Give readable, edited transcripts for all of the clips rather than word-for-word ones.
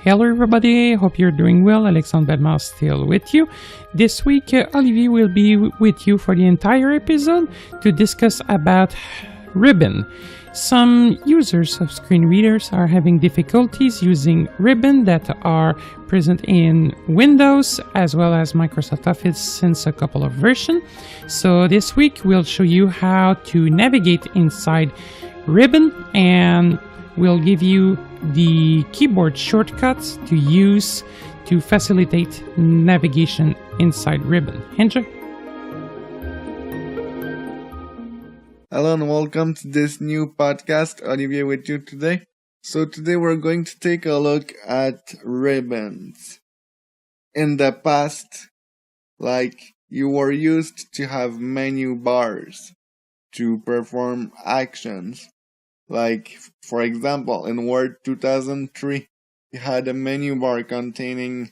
Hello everybody, hope you're doing well. Alexandre Bedmar still with you. This week, Olivier will be with you for the entire episode to discuss about ribbon. Some users of screen readers are having difficulties using ribbon that are present in Windows as well as Microsoft Office since a couple of versions. So this week we'll show you how to navigate inside ribbon, and we'll give you the keyboard shortcuts to use to facilitate navigation inside ribbon. Enjoy! Hello and welcome to this new podcast. Olivier with you today. So today we're going to take a look at ribbons. In the past, you were used to have menu bars to perform actions. Like, for example, in Word 2003, you had a menu bar containing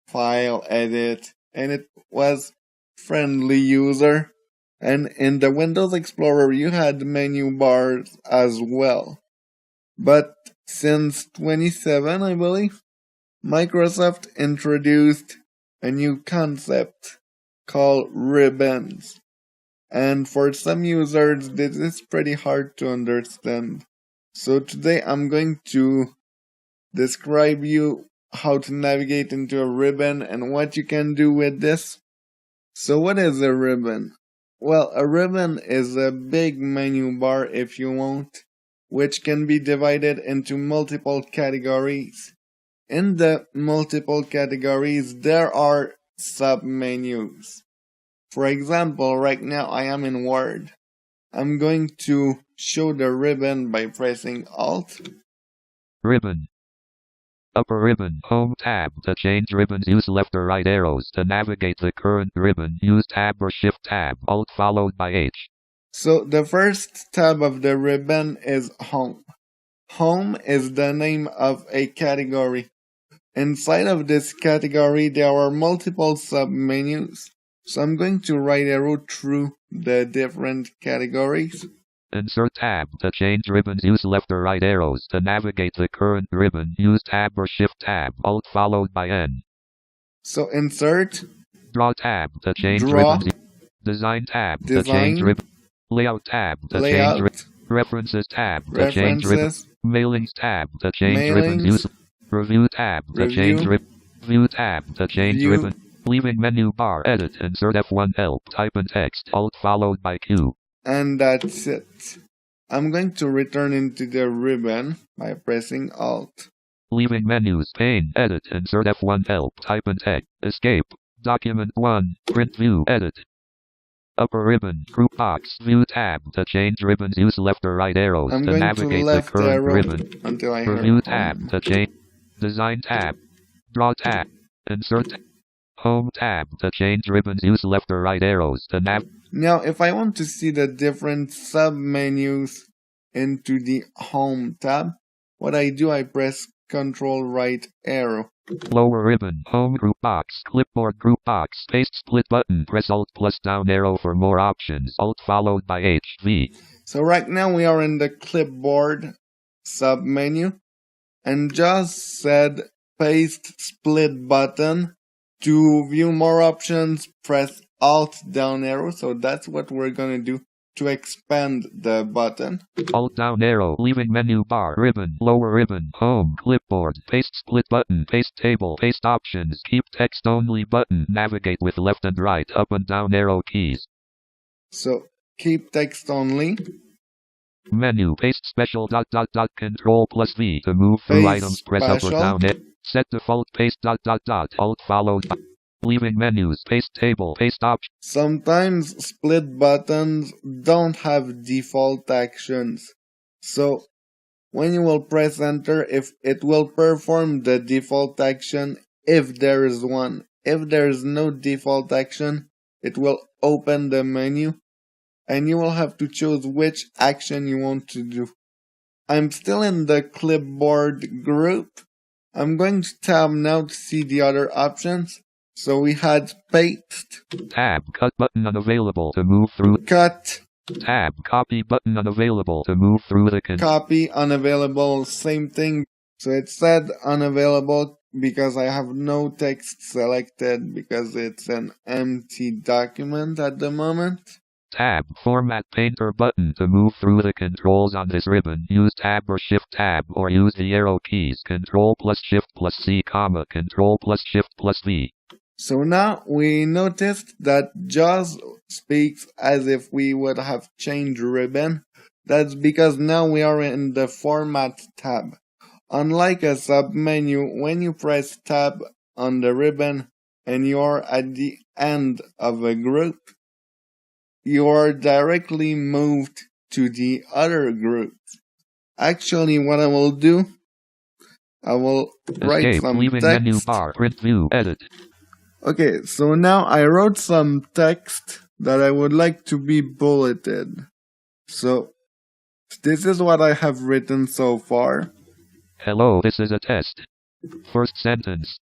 file, edit, and it was friendly user. And in the Windows Explorer, you had menu bars as well. But since 27, I believe, Microsoft introduced a new concept called ribbons. And for some users, this is pretty hard to understand. So today I'm going to describe you how to navigate into a ribbon and what you can do with this. So what is a ribbon? Well, a ribbon is a big menu bar, if you want, which can be divided into multiple categories. In the multiple categories, there are sub-menus. For example, right now I am in Word. I'm going to show the ribbon by pressing Alt. Ribbon. Upper ribbon, Home tab. To change ribbons, use left or right arrows. To navigate the current ribbon, use Tab or Shift tab, Alt followed by H. So the first tab of the ribbon is Home. Home is the name of a category. Inside of this category, there are multiple sub-menus. So I'm going to right arrow through the different categories. Insert tab. To change ribbons, use left or right arrows. To navigate the current ribbon, use Tab or Shift tab, Alt followed by N. So insert. Draw tab. To change Draw. ribbons. Design tab. Design. To change ribbon. Layout tab. To Layout. change ribbon. References tab. To change ribbon. References. Mailings tab. To change Mailings. ribbons, use Review tab. To Review. change ribbon. View tab. To change View. ribbon. Leaving menu bar, edit, insert F1 help, type in text, Alt followed by Q. And that's it. I'm going to return into the ribbon by pressing Alt. Leaving menus, pane, edit, insert F1 help, type in text, escape, document 1, print view, edit. Upper ribbon, group box, view tab. To change ribbons, use left or right arrows. I'm To going navigate to the left current arrow ribbon. until I hear Review Home. tab. To change. Design tab. Draw tab. Insert. Home tab. To change ribbons, use left or right arrows. To nav. Now, if I want to see the different sub-menus into the Home tab, what I do, I press Control right arrow. Lower ribbon, home group box, clipboard group box, paste split button, press Alt plus down arrow for more options, Alt followed by H, V. So right now we are in the clipboard sub-menu, and just said paste split button. To view more options, press Alt down arrow. So that's what we're gonna do to expand the button. Alt down arrow, leaving menu bar, ribbon, lower ribbon, home, clipboard, paste split button, paste table, paste options, keep text only button, navigate with left and right, up and down arrow keys. So keep text only. Menu, paste special ... Control plus V. To move through Paste items, press up or special. down it. Set default paste ... Alt followed by. Leaving menus, paste table, paste option. Sometimes split buttons don't have default actions. So when you will press enter, if it will perform the default action if there is one. If there is no default action, it will open the menu and you will have to choose which action you want to do. I'm still in the clipboard group. I'm going to tab now to see the other options. So we had paste. Tab, cut button unavailable to move through. Cut. Tab, copy button unavailable to move through the Copy unavailable, same thing. So it said unavailable because I have no text selected because it's an empty document at the moment. Tab, Format Painter button to move through the controls on this ribbon. Use Tab or Shift Tab or use the arrow keys. Control plus Shift plus C, Control plus Shift plus V. So now we noticed that JAWS speaks as if we would have changed ribbon. That's because now we are in the Format tab. Unlike a submenu, when you press Tab on the ribbon and you are at the end of a group, you are directly moved to the other group. Actually, what I will do, I will write Escape, some leaving text. menu bar, print view, edit. Okay, so now I wrote some text that I would like to be bulleted. So, this is what I have written so far. Hello, this is a test. First sentence.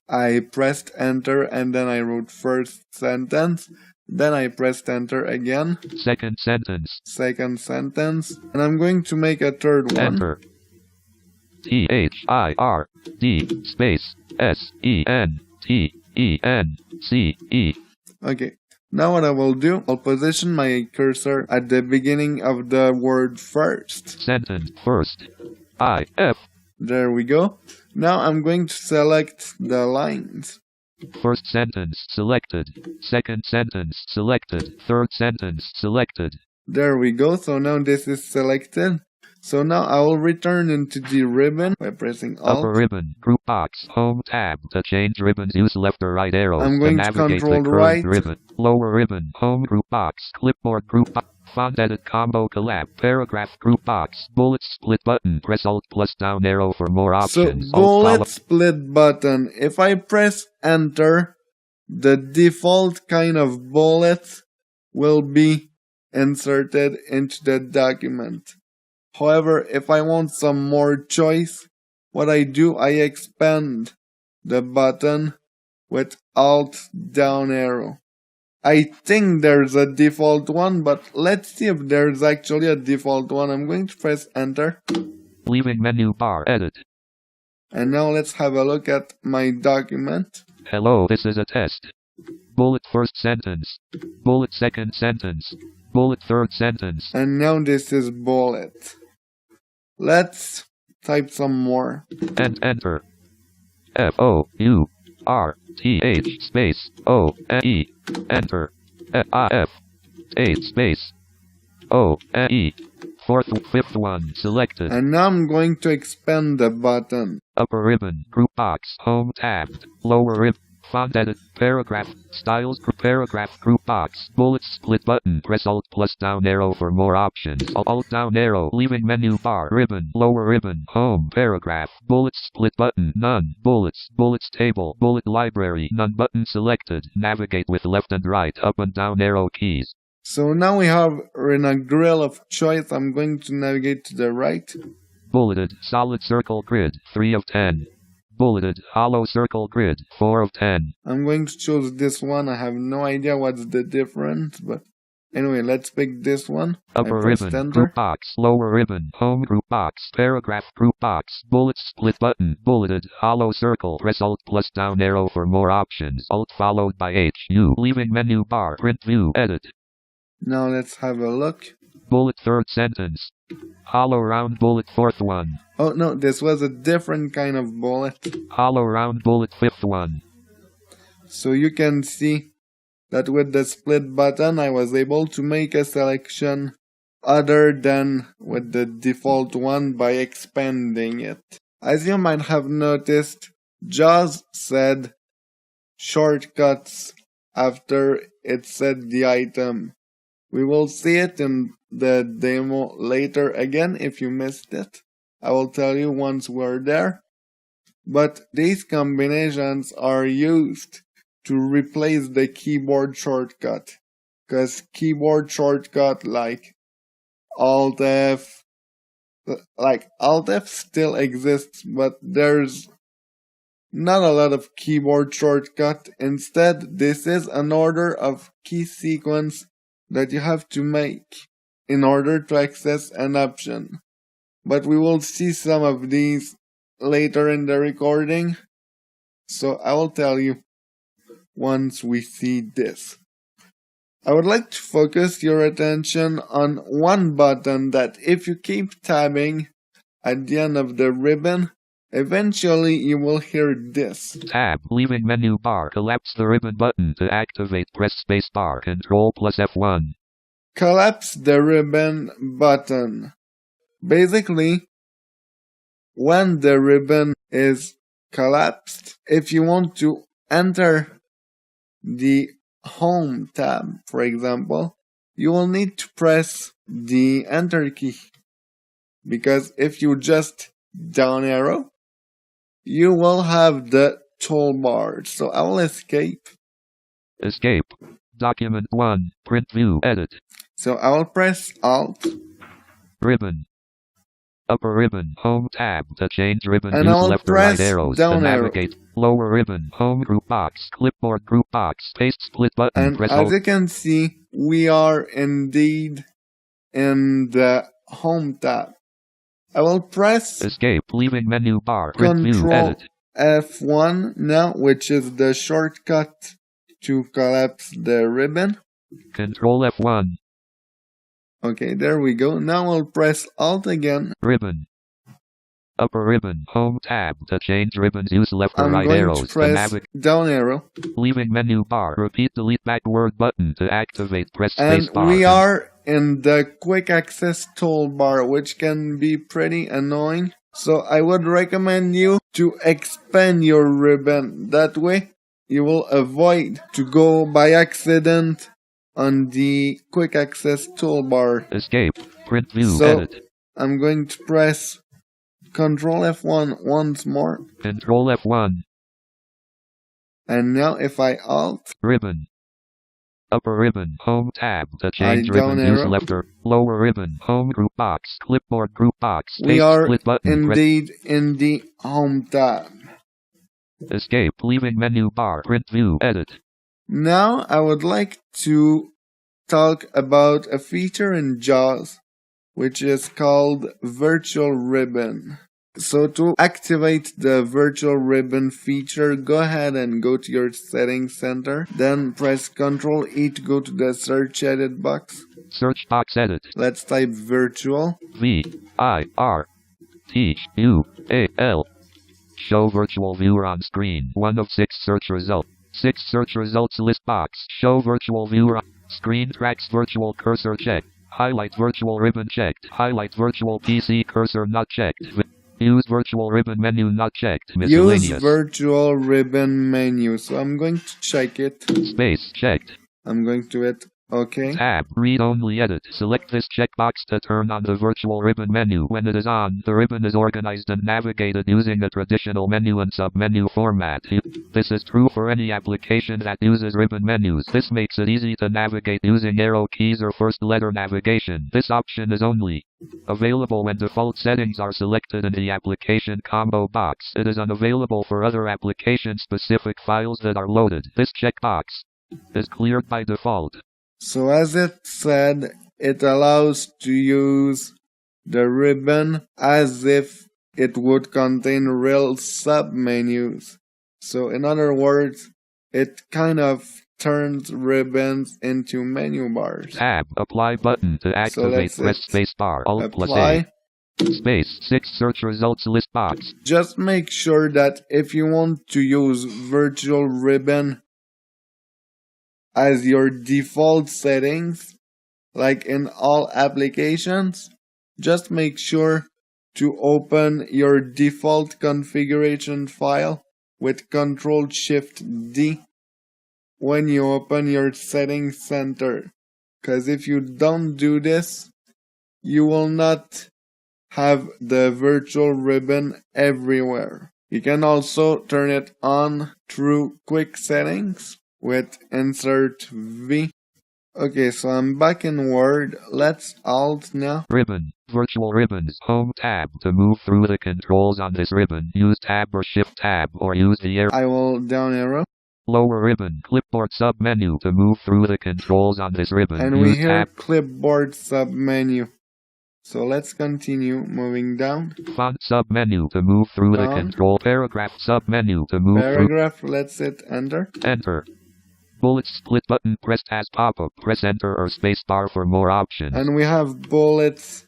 I pressed enter and then I wrote first sentence. Then I pressed enter again. Second sentence. Second sentence. And I'm going to make a third one. Enter. THIRD space SENTENCE. Okay. Now what I will do, I'll position my cursor at the beginning of the word first. Sentence first. IF. There we go. Now I'm going to select the lines. First sentence selected. Second sentence selected. Third sentence selected. There we go. So now this is selected. So now I will return into the ribbon by pressing Alt. Upper ribbon, group box, home tab. To change ribbons, use left or right arrows. I'm going to navigate control the current right. ribbon. Lower ribbon, home group box, clipboard group box. Font edit combo collab, paragraph group box, bullet split button, press Alt plus down arrow for more options. So bullet split button, if I press enter, the default kind of bullet will be inserted into the document. However, if I want some more choice, what I do, I expand the button with Alt down arrow. I think there's a default one, but let's see if there's actually a default one. I'm going to press enter. Leaving menu bar, edit. And now let's have a look at my document. Hello, this is a test. Bullet first sentence. Bullet second sentence. Bullet third sentence. And now this is bullet. Let's type some more. And enter. FOURTH space ONE. Enter. FIF. 8 space ONE. Fifth one selected. And now I'm going to expand the button. Upper ribbon, group box, home tabbed. Lower ribbon, font edit, paragraph, styles, paragraph, group box, bullets split button. Press Alt plus down arrow for more options. Alt down arrow, leaving menu bar, ribbon, lower ribbon, home, paragraph, bullets split button, none, bullets, bullets table, bullet library, none button selected. Navigate with left and right, up and down arrow keys. So now we have in a grill of choice. I'm going to navigate to the right. Bulleted, solid circle grid, 3 of 10. Bulleted, hollow circle grid, 4 of 10. I'm going to choose this one. I have no idea what's the difference, but anyway, let's pick this one. Upper ribbon, enter. group box, lower ribbon, home group box, paragraph group box, bullet split button, bulleted, hollow circle. Press Alt plus down arrow for more options. Alt followed by HU, leaving menu bar, print view, edit. Now let's have a look. Bullet third sentence. Hollow round bullet fourth one. Oh no, this was a different kind of bullet. Hollow round bullet fifth one. So you can see that with the split button I was able to make a selection other than with the default one by expanding it. As you might have noticed, JAWS said shortcuts after it said the item. We will see it in the demo later again. If you missed it, I will tell you once we're there. But these combinations are used to replace the keyboard shortcut. Because keyboard shortcut like Alt F still exists, but there's not a lot of keyboard shortcut. Instead, this is an order of key sequence that you have to make in order to access an option. But we will see some of these later in the recording. So I will tell you once we see this. I would like to focus your attention on one button that if you keep tabbing at the end of the ribbon, eventually you will hear this. Tab, leaving menu bar. Collapse the ribbon button to activate. Press space bar. Control plus F1. Collapse the ribbon button. Basically, when the ribbon is collapsed, if you want to enter the Home tab, for example, you will need to press the Enter key. Because if you just down arrow, you will have the toolbar. So I will escape. Escape. Document 1. Print view. Edit. So I will press Alt. Ribbon. Upper ribbon. Home tab. To change ribbon, And use I'll left or right press arrows down to arrow. navigate. Lower ribbon. Home group box. Clipboard group box. Paste split button. And Press as Alt. you can see, we are indeed in the Home tab. I will press Escape. Leaving menu bar. Print view. Control Edit. F1 now, which is the shortcut to collapse the ribbon. Control F1. Okay, there we go. Now I'll press Alt again. Ribbon. Upper ribbon. Home tab. To change ribbons, use left or I'm right going arrows to to press navigate. down arrow. Leaving menu bar. Repeat delete backward button to activate. Press And space bar. we are in the quick access toolbar, which can be pretty annoying. So I would recommend you to expand your ribbon. That way you will avoid to go by accident on the quick access toolbar. Escape. Print view. So Edit. I'm going to press Control F1 once more. Control F1. And now if I Alt, Ribbon. Upper ribbon. Home tab. To change I down ribbon, use arrow. left or lower ribbon. Home group box. Clipboard group box. we Paste are split button. Press indeed in the Home tab. Escape. Leaving menu bar. Print view. Edit. Now I would like to talk about a feature in JAWS which is called Virtual Ribbon. So to activate the Virtual Ribbon feature, go ahead and go to your settings center, then press Ctrl E to go to the search edit box. Search box edit. Let's type virtual. VIRTUAL. Show virtual viewer on screen. 1 of 6 search results. 6 search results list box. Show virtual viewer on screen. Tracks virtual cursor checked. Highlight virtual ribbon checked. Highlight virtual PC cursor not checked. Use virtual ribbon menu not checked. Miscellaneous. Use virtual ribbon menu. So I'm going to check it. Space checked. I'm going to hit OK. Tab. Read only edit. Select this checkbox to turn on the virtual ribbon menu. When it is on, the ribbon is organized and navigated using the traditional menu and submenu format. This is true for any application that uses ribbon menus. This makes it easy to navigate using arrow keys or first letter navigation. This option is only available when default settings are selected in the application combo box. It is unavailable for other application-specific files that are loaded. This checkbox is cleared by default. So as it said, it allows to use the ribbon as if it would contain real submenus. So in other words, it kind of turns ribbons into menu bars. Tab. Apply button to activate. So press space bar. Alt plus apply. A. Space. 6 search results list box. Just make sure that if you want to use virtual ribbon as your default settings, like in all applications, just make sure to open your default configuration file with Ctrl-Shift-D when you open your settings center. Because if you don't do this, you will not have the virtual ribbon everywhere. You can also turn it on through quick settings with Insert V. Okay, so I'm back in Word. Let's Alt now. Ribbon. Virtual ribbons. Home tab. To move through the controls on this ribbon, use Tab or Shift Tab or use the arrow. I will down arrow. Lower ribbon. Clipboard submenu. To move through the controls on this ribbon, And we use hear Tab. clipboard submenu. So let's continue moving down. Font submenu to move through the Font. control. Paragraph submenu to move Paragraph, let's hit enter. through. Enter. Bullets split button pressed as pop-up. Press enter or spacebar for more options. And we have bullets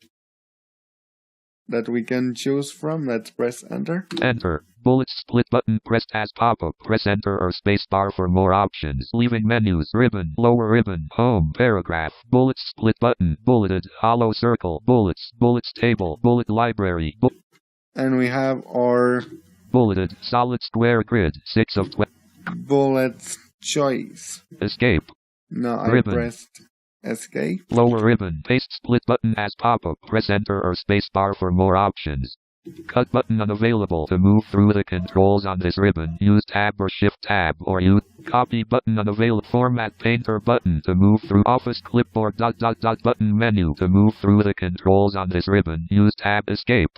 that we can choose from. Let's press enter. Enter. Bullets split button pressed as pop-up. Press enter or spacebar for more options. Leaving menus. Ribbon. Lower ribbon. Home. Paragraph. Bullets split button. Bulleted. Hollow circle. Bullets. Bullets table. Bullet library. And we have our Bulleted. Solid square grid. 6 of 12. bullets choice. Escape. Now I Ribbon. pressed escape. Lower ribbon. Paste split button as pop-up. Press enter or spacebar for more options. Cut button unavailable to move through the controls on this ribbon. Use tab or shift tab or use copy button unavailable. Format painter button to move through office clipboard button menu to move through the controls on this ribbon. Use tab escape.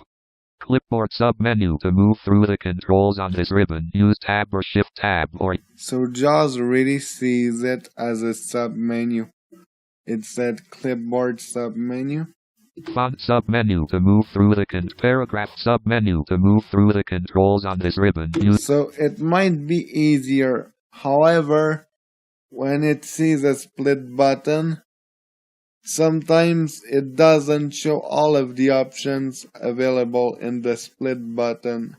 Clipboard sub-menu to move through the controls on this ribbon. Use tab or shift tab or... So JAWS really sees it as a sub-menu. It said clipboard sub-menu. Font sub-menu to move through the paragraph sub-menu to move through the controls on this ribbon. So it might be easier. However, when it sees a split button, sometimes it doesn't show all of the options available in the split button.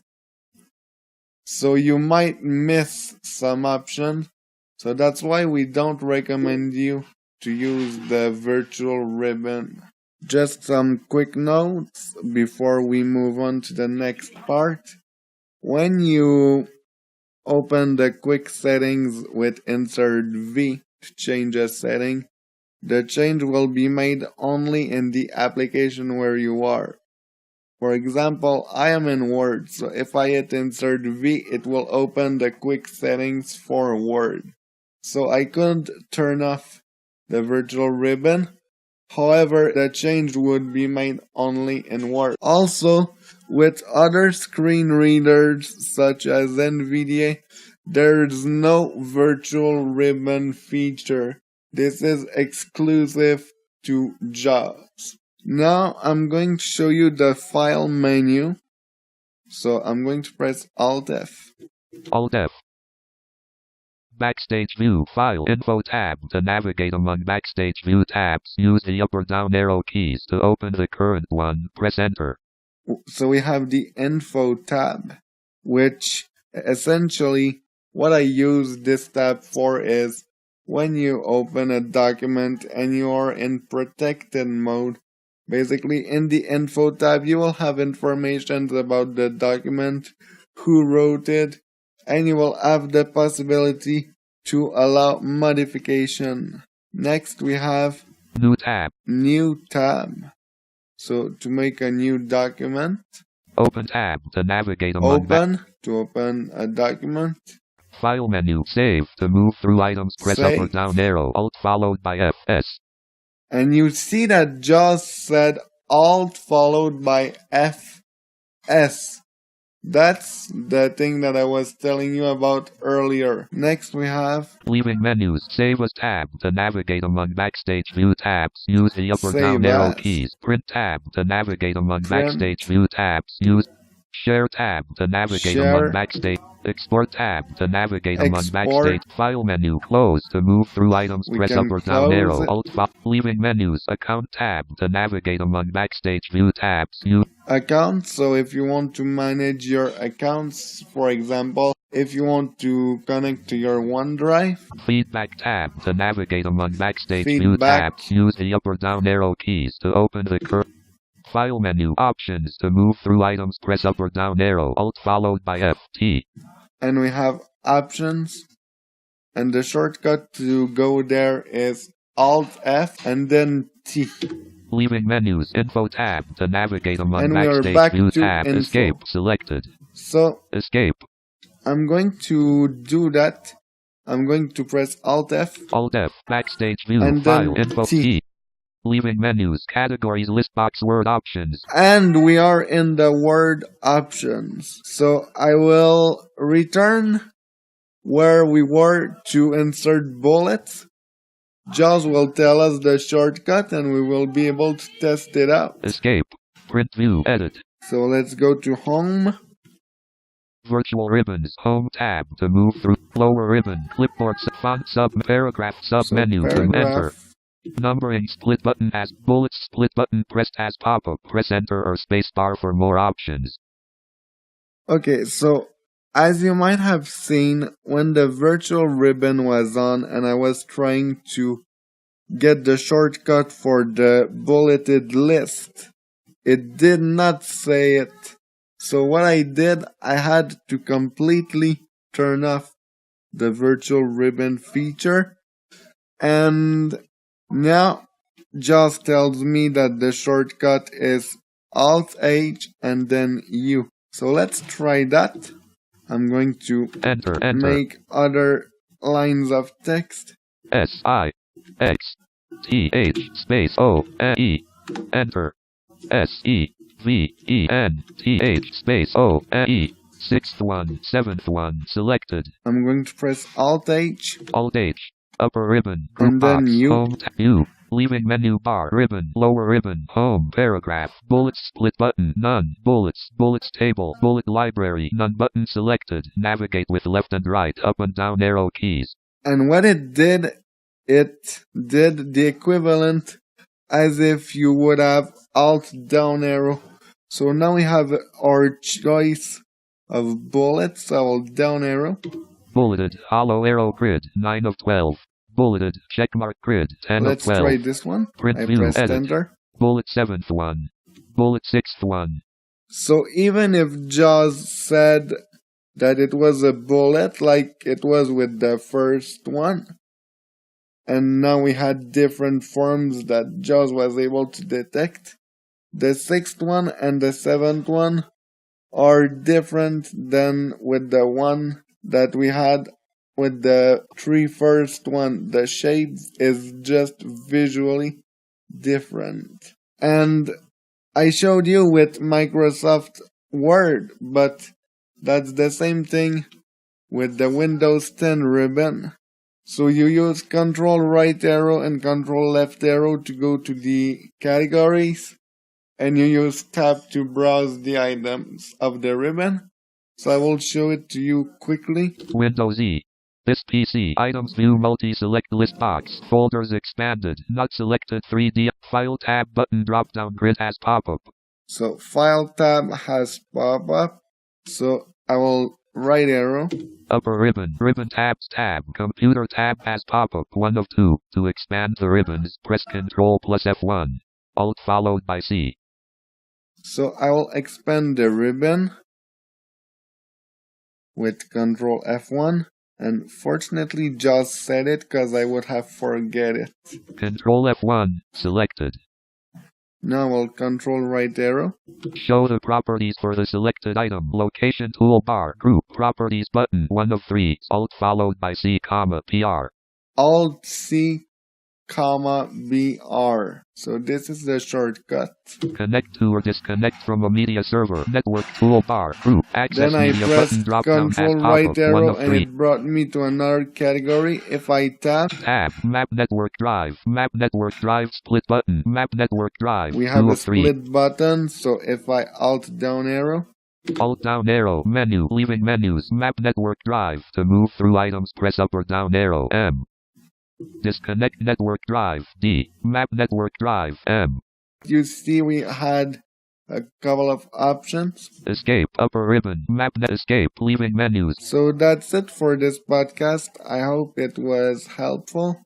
So you might miss some options. So that's why we don't recommend you to use the virtual ribbon. Just some quick notes before we move on to the next part. When you open the quick settings with insert V to change a setting, the change will be made only in the application where you are. For example, I am in Word, so if I hit insert V, it will open the quick settings for Word. So I couldn't turn off the virtual ribbon. However, the change would be made only in Word. Also, with other screen readers such as NVDA, there's no virtual ribbon feature. This is exclusive to JAWS. Now I'm going to show you the file menu. So I'm going to press Alt F. Alt F. Backstage View File Info tab. To navigate among Backstage View tabs, use the up or down arrow keys. To open the current one, press Enter. So we have the Info tab, which essentially what I use this tab for is when you open a document and you are in protected mode. Basically, in the Info tab, you will have information about the document, who wrote it, and you will have the possibility to allow modification. Next, we have New tab. New tab. So to make a new document, Open tab. To navigate among to open a document. File menu. Save. To move through items, press up or Save. down arrow. Alt followed by F. And you see that JAWS said Alt followed by F. That's the thing that I was telling you about earlier. Next we have Leaving menus. Save as tab. To navigate among Backstage View tabs, use the up or Save down arrow as. keys. Print tab. To navigate among Print. Backstage View tabs, use Share tab. To navigate Share. among Backstage. Export tab. To navigate among Export. Backstage. File menu. Close. To move through items, We press can up or down close arrow. it. Alt leaving menus. Account tab. To navigate among Backstage View tabs, use accounts. So if you want to manage your accounts, for example, if you want to connect to your OneDrive, Feedback tab. To navigate among Backstage View Feedback. tabs, use the up or down arrow keys. To open the File menu. Options. To move through items, press up or down arrow. Alt followed by F. T. and we have options, and the shortcut to go there is Alt F and then T. Leaving menus. Info tab. To navigate among And we are Backstage back View to tab. info. Escape. Selected. So Escape. I'm going to do that. I'm going to press Alt F. Alt F. Backstage View. And File. then Info T. T. Leaving menus. Categories. List box. Word options. And we are in the word options. So I will return where we were to insert bullets. JAWS will tell us the shortcut and we will be able to test it out. Escape. Print view. Edit. So let's go to Home. Virtual ribbons. Home tab to move through. Lower ribbon. Clipboard. Font. Sub. Paragraph. Sub menu to enter. Numbering. Split button as bullets. Split button pressed as pop-up. Press enter or space bar for more options. Okay, so as you might have seen, when the virtual ribbon was on and I was trying to get the shortcut for the bulleted list, it did not say it. So what I did, I had to completely turn off the virtual ribbon feature. And now JAWS tells me that the shortcut is Alt-H and then U. So let's try that. I'm going to enter. Make other lines of text. S-I-X-T-H space O-N-E. Enter. S-E-V-E-N-T-H space O-N-E. Sixth one, seventh one, selected. I'm going to press Alt-H. Alt-H. Upper ribbon. Group And then box. U. Home U. Leaving menu bar. Ribbon. Lower ribbon. Home. Paragraph. Bullets. Split button. None. Bullets. Bullets table. Bullet library. None button selected. Navigate with left and right, up and down arrow keys. And what it did the equivalent as if you would have Alt down arrow. So now we have our choice of bullets. I will down arrow. Bulleted. Hollow arrow grid. 9 of 12. Bulleted. Checkmark grid. 10 Let's of 12. try this one. Print I view. press Edit. enter. Bullet 7th one. Bullet 6th one. So even if JAWS said that it was a bullet like it was with the first one, and now we had different forms that JAWS was able to detect, the 6th one and the 7th one are different than with the one that we had with the 3 first one. The shades is just visually different. And I showed you with Microsoft Word, but that's the same thing with the Windows 10 ribbon. So you use Control right arrow and Control left arrow to go to the categories, and you use Tab to browse the items of the ribbon. So I will show it to you quickly. Windows E. This PC. Items view multi-select list box. Folders expanded. Not selected 3D. File tab button drop down grid has pop-up. So File tab has pop-up. So I will right arrow. Upper ribbon. Ribbon tabs tab. Computer tab has pop-up 1 of 2. To expand the ribbons, press Ctrl plus F1. Alt followed by C. So I will expand the ribbon with Ctrl F1. And fortunately, JAWS said it because I would have forget it. Ctrl F1, selected. Now I'll Control right arrow. Show the properties for the selected item. Location toolbar. Group properties button 1 of 3. Alt followed by C, PR. Alt C, BR. So this is the shortcut. Connect to or disconnect from a media server. Network toolbar. Group. Access Then I media pressed button drop down Control has right pop-up 1 arrow of and 3. it brought me to another category. If I tap, Map network drive. Map network drive split button. Map network drive. we have 2 a of 3. split button. So if I Alt down arrow, Alt down arrow. Menu. Leaving menus. Map network drive. To move through items, press up or down arrow. M. Disconnect network drive. D. Map network drive. M. you see we had a couple of options. Escape. Upper ribbon. Map net escape. Leaving menus. So that's it for this podcast. I hope it was helpful.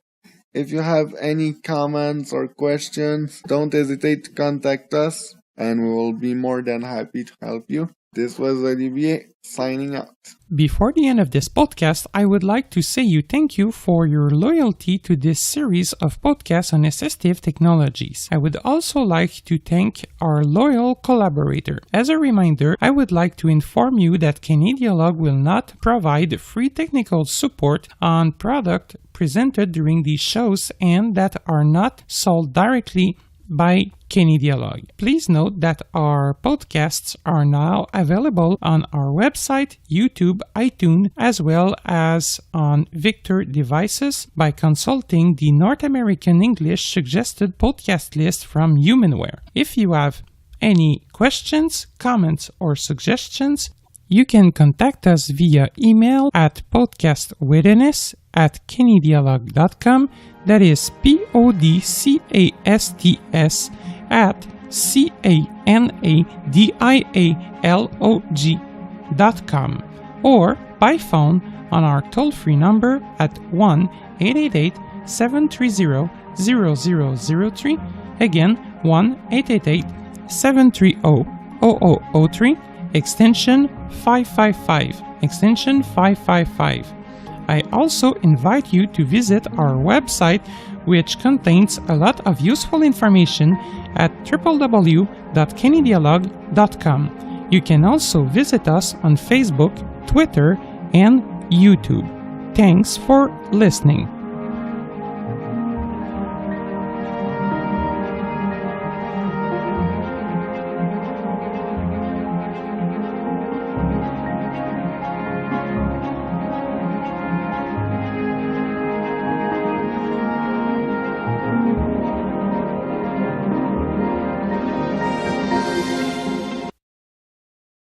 If you have any comments or questions, don't hesitate to contact us and we will be more than happy to help you. This was Olivier signing out. Before the end of this podcast, I would like to say thank you for your loyalty to this series of podcasts on assistive technologies. I would also like to thank our loyal collaborator. As a reminder, I would like to inform you that Canadialog will not provide free technical support on product presented during these shows and that are not sold directly by Canadialog. Please note that our podcasts are now available on our website, YouTube, iTunes, as well as on Victor devices by consulting the North American English suggested podcast list from Humanware. If you have any questions, comments, or suggestions, you can contact us via email at podcastwithiness@canadialog.com. That is PODCASTS at CANADIALOG.com, or by phone on our toll-free number at 1-888-730-0003. Again, 1-888-730-0003, extension 555, extension 555. I also invite you to visit our website, which contains a lot of useful information at www.canadialog.com. You can also visit us on Facebook, Twitter, and YouTube. Thanks for listening.